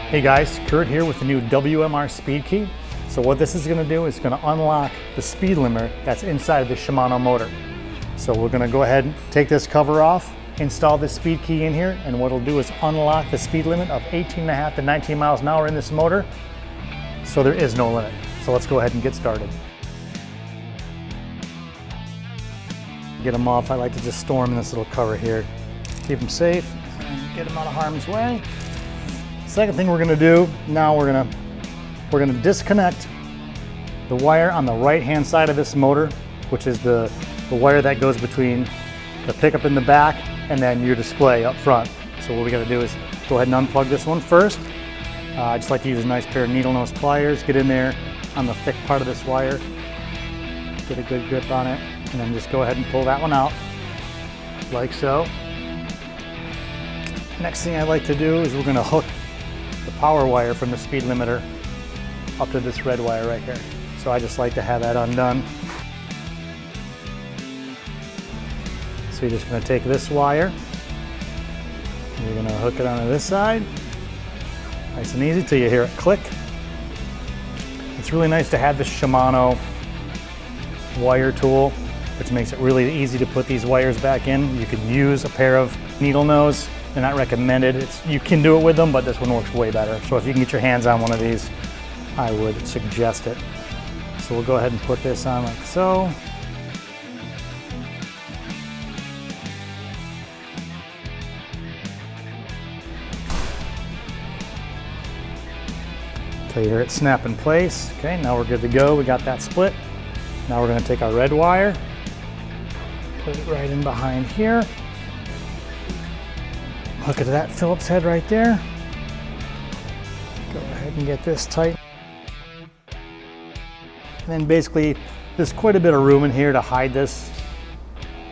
Hey guys, Kurt here with the new WMR SpeedKey. So what this is going to do is going to unlock the speed limiter that's inside of the Shimano motor. So we're going to go ahead and take this cover off, install this SpeedKey in here, and what it'll do is unlock the speed limit of 18.5 to 19 miles an hour in this motor. So there is no limit. So let's go ahead and get started. Get them off. I like to just store them in this little cover here. Keep them safe and get them out of harm's way. Second thing we're going to do, now we're going to disconnect the wire on the right hand side of this motor, which is the wire that goes between the pickup in the back and then your display up front. So what we got to do is go ahead and unplug this one first. I just like to use a nice pair of needle nose pliers, get in there on the thick part of this wire, get a good grip on it, and then just go ahead and pull that one out like so. Next thing I like to do is we're going to hook the power wire from the speed limiter up to this red wire right here. So I just like to have that undone. So you're just going to take this wire, you're going to hook it onto this side, nice and easy till you hear it click. It's really nice to have this Shimano wire tool, which makes it really easy to put these wires back in. You could use a pair of needle nose. They're not recommended. You can do it with them, but this one works way better. So if you can get your hands on one of these, I would suggest it. So we'll go ahead and put this on like so. Until you hear it snap in place. Okay, now we're good to go. We got that split. Now we're going to take our red wire, put it right in behind here. Hook it to that Phillips head right there. Go ahead and get this tight. And then basically, there's quite a bit of room in here to hide this.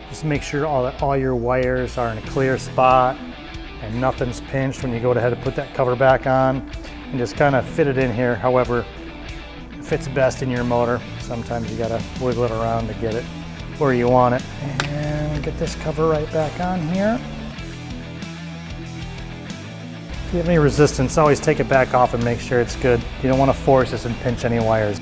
Just make sure all your wires are in a clear spot and nothing's pinched when you go ahead and put that cover back on. And just kind of fit it in here however it fits best in your motor. Sometimes you gotta wiggle it around to get it where you want it. And get this cover right back on here. If you have any resistance, always take it back off and make sure it's good. You don't want to force this and pinch any wires.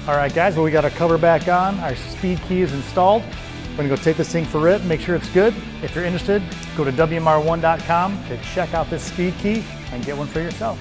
All right guys, well we got our cover back on, our SpeedKey is installed. We're gonna go take this thing for a rip, make sure it's good. If you're interested, go to WMR1.com to check out this SpeedKey and get one for yourself.